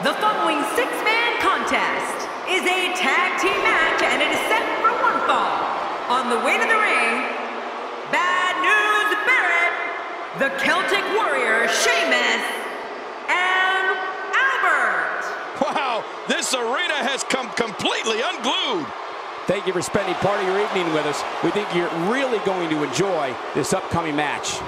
The following six-man contest is a tag team match and it is set for one fall. On the way to the ring, Bad News Barrett, the Celtic Warrior Sheamus, and Albert. Wow, this arena has come completely unglued. Thank you for spending part of your evening with us. We think you're really going to enjoy this upcoming match.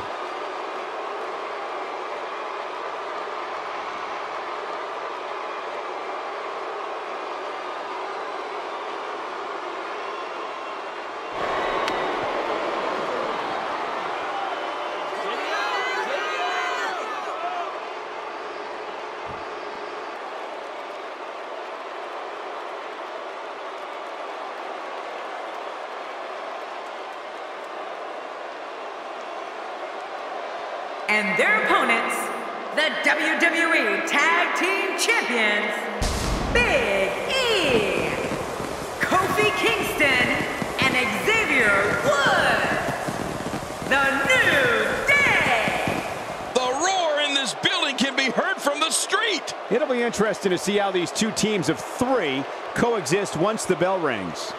And their opponents, the WWE Tag Team Champions, Big E, Kofi Kingston, and Xavier Woods. The New Day. The roar in this building can be heard from the street. It'll be interesting to see how these two teams of three coexist once the bell rings.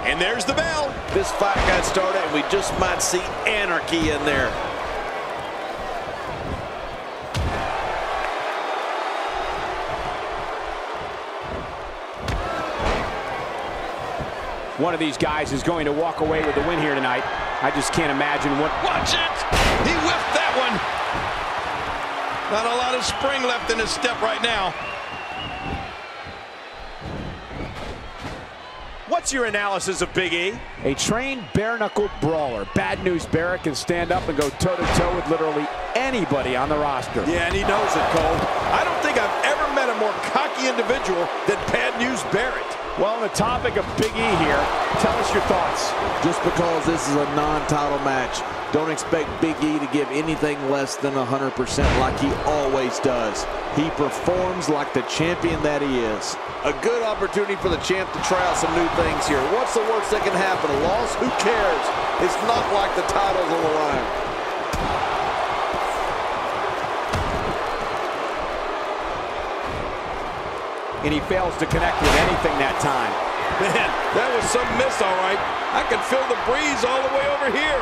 And there's the bell. This fight got started, and we just might see anarchy in there. One of these guys is going to walk away with the win here tonight. I just can't imagine what... Watch it! He whiffed that one. Not a lot of spring left in his step right now. What's your analysis of Big E? A trained bare-knuckle brawler. Bad News Barrett can stand up and go toe-to-toe with literally anybody on the roster. Yeah, and he knows it, Cole. I don't think I've ever met a more cocky individual than Bad News Barrett. Well, on the topic of Big E here, tell us your thoughts. Just because this is a non-title match, don't expect Big E to give anything less than 100% like he always does. He performs like the champion that he is. A good opportunity for the champ to try out some new things here. What's the worst that can happen? A loss? Who cares? It's not like the title's on the line. And he fails to connect with anything that time. Man, that was some miss, all right. I can feel the breeze all the way over here.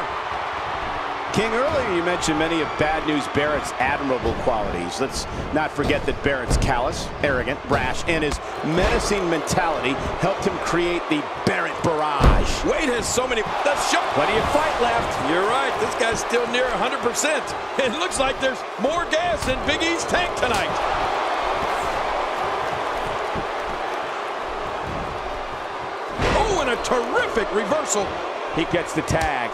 King, earlier you mentioned many of Bad News Barrett's admirable qualities. Let's not forget that Barrett's callous, arrogant, brash, and his menacing mentality helped him create the Barrett Barrage. Wade has so many... That's shot. Plenty of fight left. You're right. This guy's still near 100%. It looks like there's more gas in Big E's tank tonight. Oh, and a terrific reversal. He gets the tag.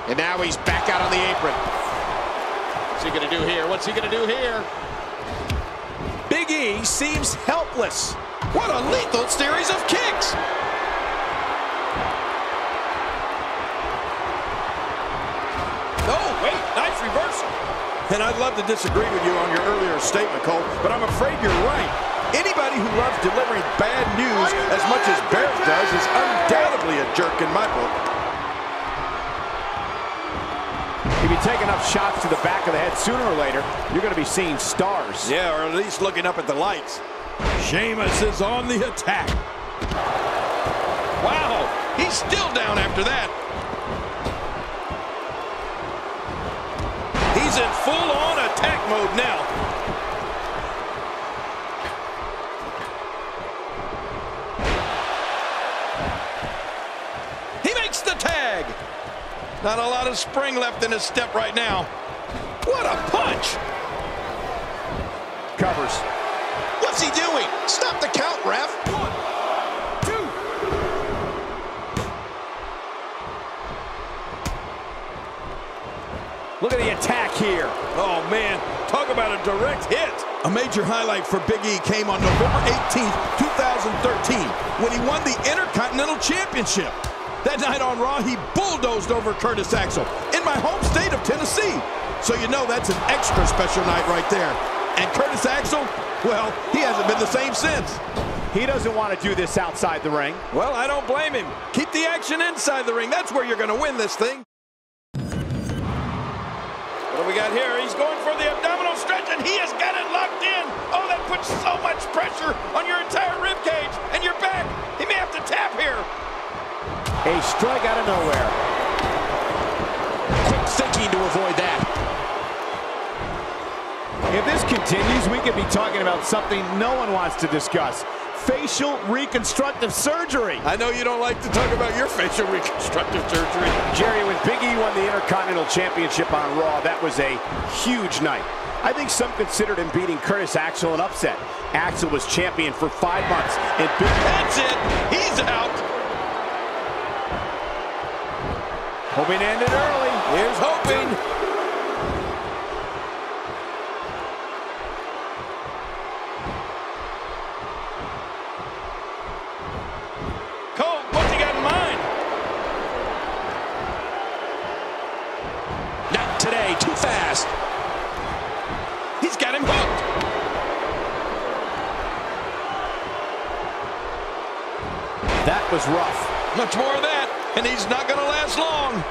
And now he's back out on the apron. What's he going to do here? What's he going to do here? Big E seems helpless. What a lethal series of kicks. Oh, wait, nice reversal. And I'd love to disagree with you on your earlier statement, Cole, but I'm afraid you're right. Anybody who loves delivering bad news as much as Barrett does is undoubtedly a jerk in my book. If you take enough shots to the back of the head, sooner or later, you're going to be seeing stars. Yeah, or at least looking up at the lights. Sheamus is on the attack. Wow, he's still down after that. He's in full-on attack mode now. He makes the tag. Not a lot of spring left in his step right now. What a punch! Covers. What's he doing? Stop the count, ref. 1, 2. Look at the attack here. Oh, man, talk about a direct hit. A major highlight for Big E came on November 18th, 2013, when he won the Intercontinental Championship. That night on Raw, he bulldozed over Curtis Axel in my home state of Tennessee. So you know that's an extra special night right there. And Curtis Axel, well, he hasn't been the same since. He doesn't want to do this outside the ring. Well, I don't blame him. Keep the action inside the ring. That's where you're going to win this thing. What do we got here? He's going for the abdominal stretch, and he has got it locked in. Oh, that puts so much pressure on your entire rib cage and your back. He may have to tap here. A strike out of nowhere. Quick thinking to avoid that. If this continues, we could be talking about something no one wants to discuss. Facial reconstructive surgery. I know you don't like to talk about your facial reconstructive surgery. Jerry, when Big E won the Intercontinental Championship on Raw, that was a huge night. I think some considered him beating Curtis Axel an upset. Axel was champion for 5 months. And That's it. He's out. Hoping to end it early. Here's hoping. Cole, what's he got in mind? Not today, too fast. He's got him hooked. That was rough. Much more of that, and he's not going to last long.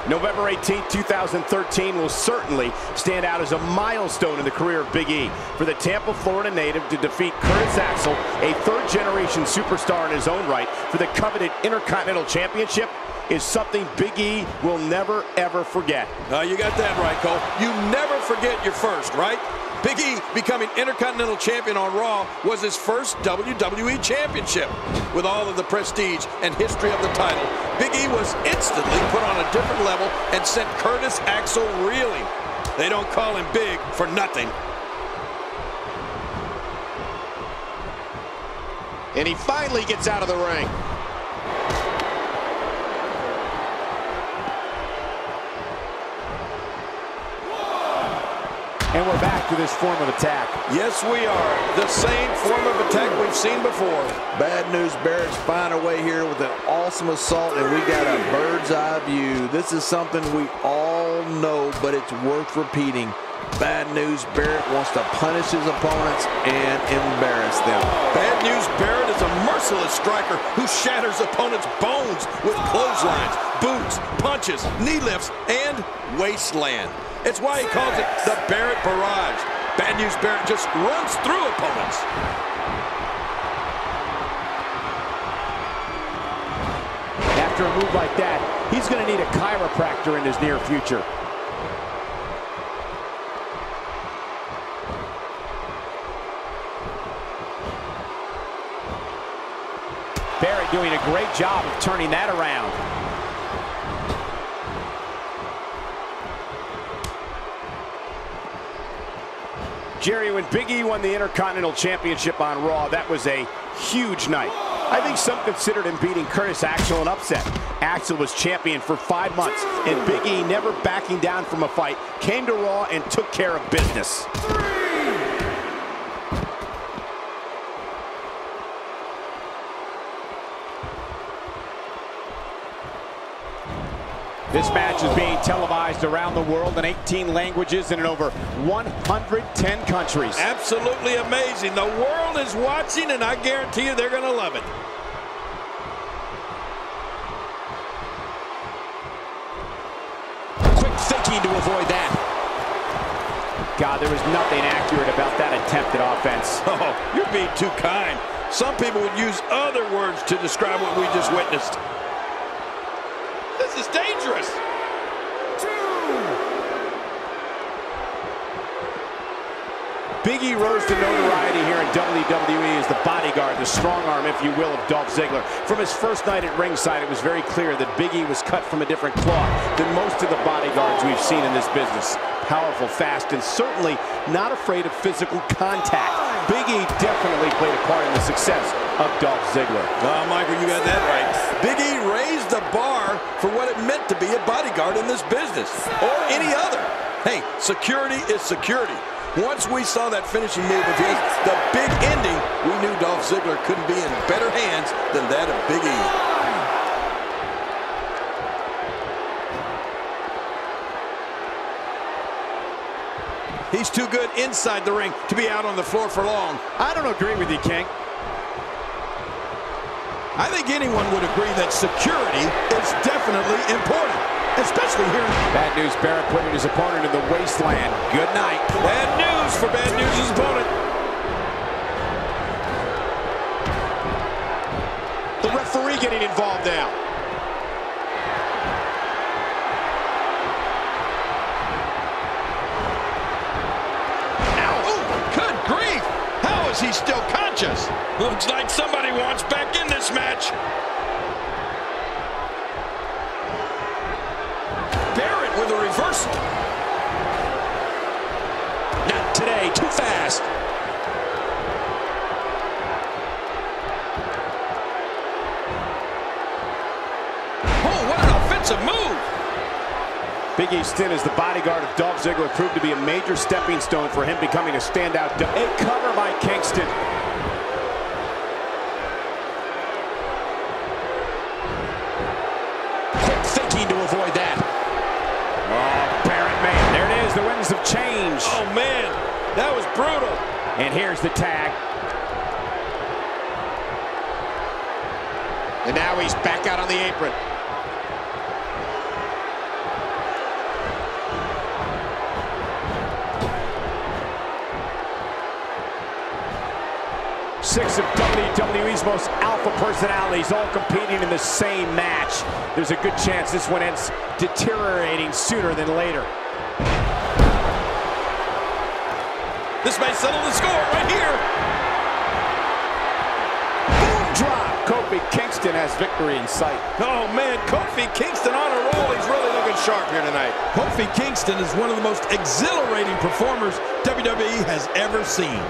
November 18, 2013 will certainly stand out as a milestone in the career of Big E. For the Tampa, Florida native to defeat Curtis Axel, a third-generation superstar in his own right, for the coveted Intercontinental Championship is something Big E will never, ever forget. You got that right, Cole. You never forget your first, right? Big E becoming Intercontinental Champion on Raw was his first WWE Championship. With all of the prestige and history of the title, Big E was instantly put on a different level and sent Curtis Axel reeling. They don't call him Big for nothing. And he finally gets out of the ring. And we're back to this form of attack. Yes, we are. The same form of attack we've seen before. Bad News Barrett's find a way here with an awesome assault, and we got a bird's eye view. This is something we all know, but it's worth repeating. Bad News Barrett wants to punish his opponents and embarrass them. Bad News Barrett is a merciless striker who shatters opponents' bones with clotheslines, boots, punches, knee lifts, and wasteland. It's why he calls it the Barrett Barrage. Bad News Barrett just runs through opponents. After a move like that, he's going to need a chiropractor in his near future. Barrett doing a great job of turning that around. Jerry, when Big E won the Intercontinental Championship on Raw, that was a huge night. I think some considered him beating Curtis Axel an upset. Axel was champion for 5 months, and Big E, never backing down from a fight, came to Raw and took care of business. This match is being televised around the world in 18 languages and in over 110 countries. Absolutely amazing. The world is watching, and I guarantee you they're going to love it. Quick thinking to avoid that. God, there was nothing accurate about that attempted offense. Oh, you're being too kind. Some people would use other words to describe what we just witnessed. This is dangerous. Big E rose to notoriety here in WWE as the bodyguard, the strong arm, if you will, of Dolph Ziggler. From his first night at ringside, it was very clear that Big E was cut from a different cloth than most of the bodyguards we've seen in this business. Powerful, fast, and certainly not afraid of physical contact. Big E definitely played a part in the success of Dolph Ziggler. Oh, Michael, you got that right. Big E raised the bar for what it meant to be a bodyguard in this business, or any other. Hey, security is security. Once we saw that finishing move of his, the big ending, we knew Dolph Ziggler couldn't be in better hands than that of Big E. He's too good inside the ring to be out on the floor for long. I don't agree with you, King. I think anyone would agree that security is definitely important, especially here. Bad News Barrett putting his opponent in the wasteland. Good night. Bad news for Bad News' opponent. The referee getting involved now. He's still conscious. Looks like somebody wants back in this match. Barrett with a reversal. Not today, too fast. Oh, what an offensive move. Big E's stint as the bodyguard of Dolph Ziggler proved to be a major stepping stone for him becoming a standout. A cover by Kingston. Quick thinking to avoid that. Oh, Barrett, man, there it is. The winds of change. Oh, man, that was brutal. And here's the tag. And now he's back out on the apron. Six of WWE's most alpha personalities all competing in the same match. There's a good chance this one ends deteriorating sooner than later. This may settle the score right here. Boom drop. Kofi Kingston has victory in sight. Oh, man, Kofi Kingston on a roll. He's really looking sharp here tonight. Kofi Kingston is one of the most exhilarating performers WWE has ever seen.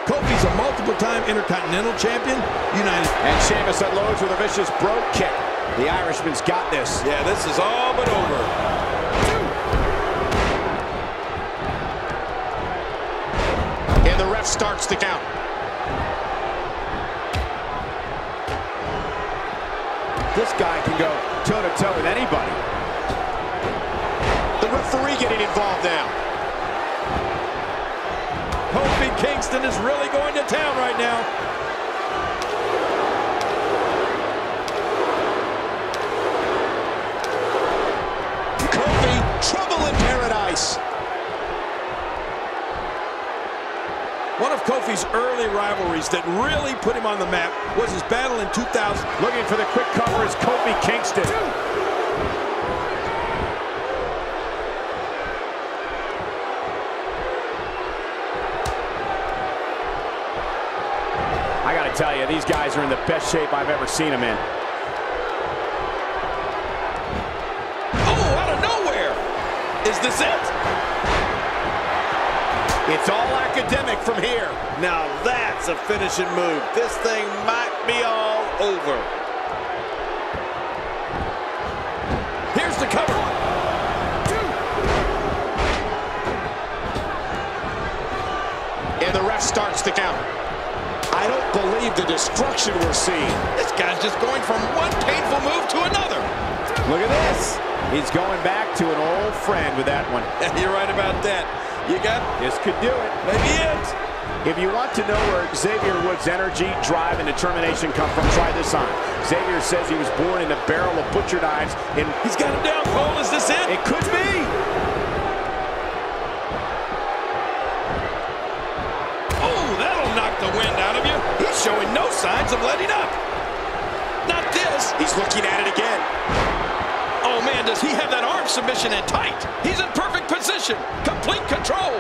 Kofi's a multiple-time Intercontinental Champion, United. And Sheamus unloads with a vicious brogue kick. The Irishman's got this. Yeah, this is all but over. And the ref starts the count. This guy can go toe-to-toe with anybody. The referee getting involved now. Kofi Kingston is really going to town right now. Kofi, trouble in paradise. One of Kofi's early rivalries that really put him on the map was his battle in 2000. Looking for the quick cover is Kofi Kingston. I gotta tell you, these guys are in the best shape I've ever seen them in. Oh, out of nowhere! Is this it? It's all academic from here. Now that's a finishing move. This thing might be all over. Here's the cover. And the ref starts the count. I don't believe the destruction we're seeing. This guy's just going from one painful move to another. Look at this. He's going back to an old friend with that one. You're right about that. You got this could do it. Maybe it. If you want to know where Xavier Woods' energy, drive, and determination come from, try this on. Xavier says he was born in a barrel of butcher knives. He's got him down, Cole. Is this it? It could be. Oh, that'll knock the wind out of you. He's showing no signs of letting up. Not this. He's looking at it again. Oh, man, does he have that arm submission in tight? He's in perfect position. Complete control.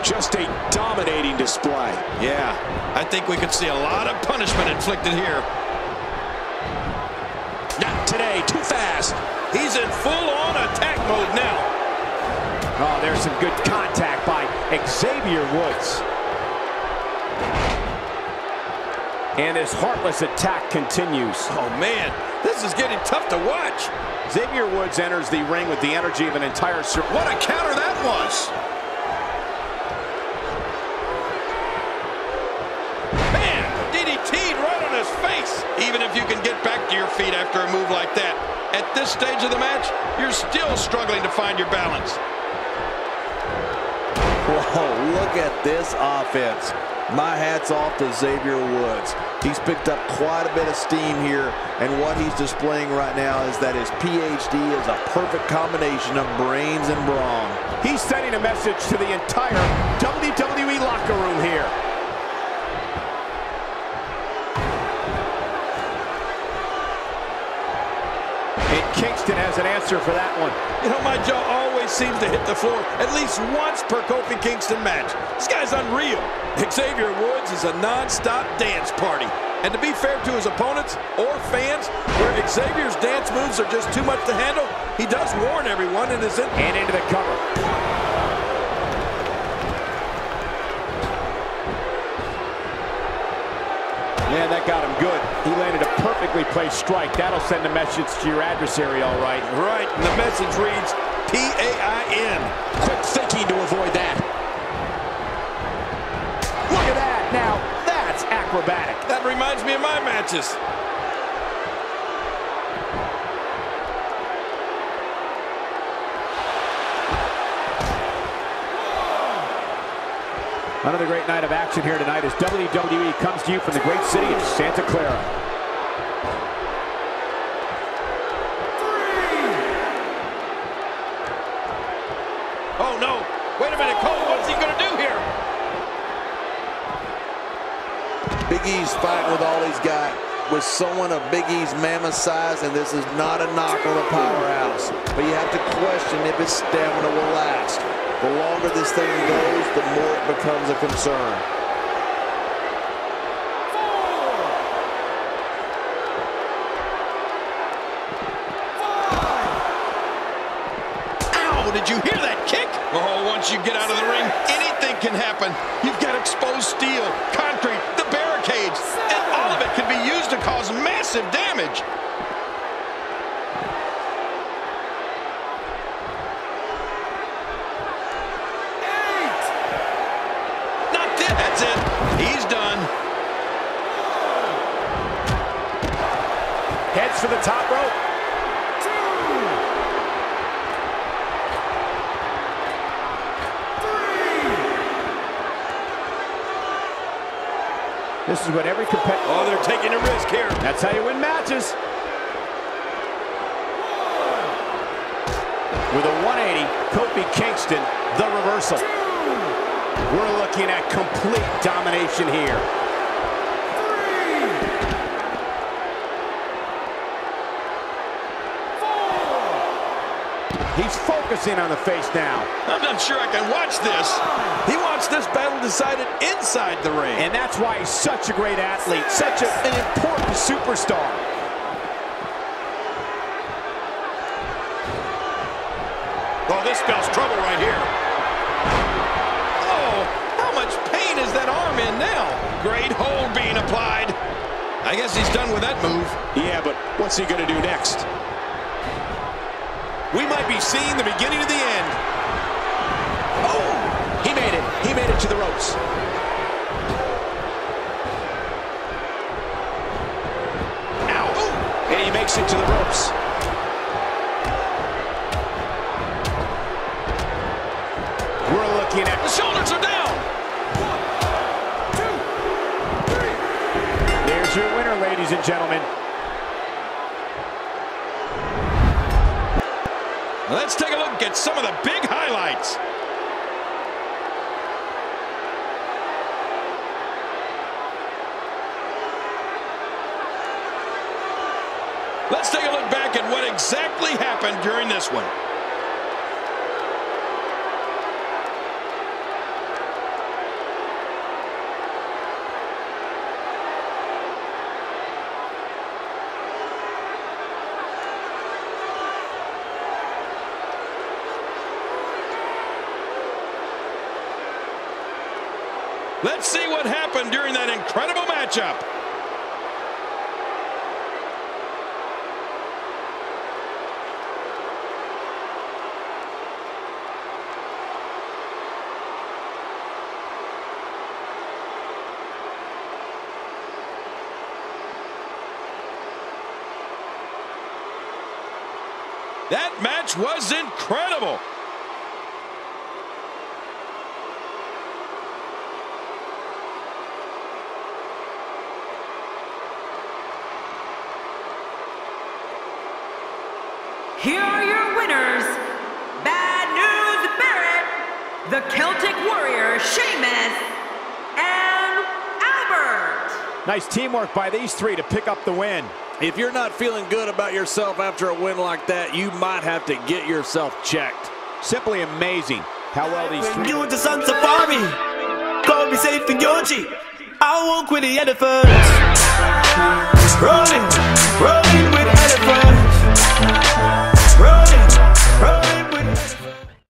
Just a dominating display. Yeah, I think we could see a lot of punishment inflicted here. Not today, too fast. He's in full-on attack mode now. Oh, there's some good contact by Xavier Woods. And his heartless attack continues. Oh, man, this is getting tough to watch. Xavier Woods enters the ring with the energy of an entire circle. What a counter that was. Man, DDT'd right on his face. Even if you can get back to your feet after a move like that, at this stage of the match, you're still struggling to find your balance. Whoa, look at this offense. My hat's off to Xavier Woods. He's picked up quite a bit of steam here, and what he's displaying right now is that his PhD is a perfect combination of brains and brawn. He's sending a message to the entire WWE locker room here. And Kingston has an answer for that one. You know, my jaw always seems to hit the floor at least once per Kofi Kingston match. This guy's unreal. Xavier Woods is a non-stop dance party. And to be fair to his opponents or fans, where Xavier's dance moves are just too much to handle, he does warn everyone and is in. And into the cover. Man, that got him good. He landed a perfectly placed strike. That'll send a message to your adversary, all right. Right, and the message reads P-A-I-N. Quick thinking to avoid that. Look at that. Now, that's acrobatic. That reminds me of my matches. Another great night of action here tonight as WWE comes to you from the great city of Santa Clara. Oh, no. Wait a minute, Cole. What's he going to do here? Big E's fighting with all he's got with someone of Big E's mammoth size, and this is not a knock on the powerhouse. But you have to question if his stamina will last. The longer this thing goes, the more it becomes a concern. Ow, did you hear that kick? Oh, once you get out of the ring, anything can happen. You've got exposed steel, concrete, the barricades, and all of it can be used to cause massive damage. That's it. He's done. Heads for the top rope. This is what every competitor... Oh, they're taking a risk here. That's how you win matches. With a 180, Kofi Kingston, the reversal. We're looking at complete domination here. He's focusing on the face now. I'm not sure I can watch this. He wants this battle decided inside the ring. And that's why he's such a great athlete, such an important superstar. Oh, this spells trouble right here. Is that arm in now? Great hold being applied. I guess he's done with that move. Yeah, but what's he going to do next? We might be seeing the beginning of the end. Oh, he made it. He made it to the ropes. Ow. And he makes it to the ropes. We're looking at... The shoulders are down. Your winner, ladies and gentlemen. Let's take a look at some of the big highlights. Let's take a look back at what exactly happened during this one. Let's see what happened during that incredible matchup. That match was incredible. Here are your winners, Bad News Barrett, the Celtic Warrior Sheamus, and Albert. Nice teamwork by these three to pick up the win. If you're not feeling good about yourself after a win like that, you might have to get yourself checked. Simply amazing how well these three... You the sun safari, go be safe in your Jeep. I won't quit the elephant. Rolling, rolling.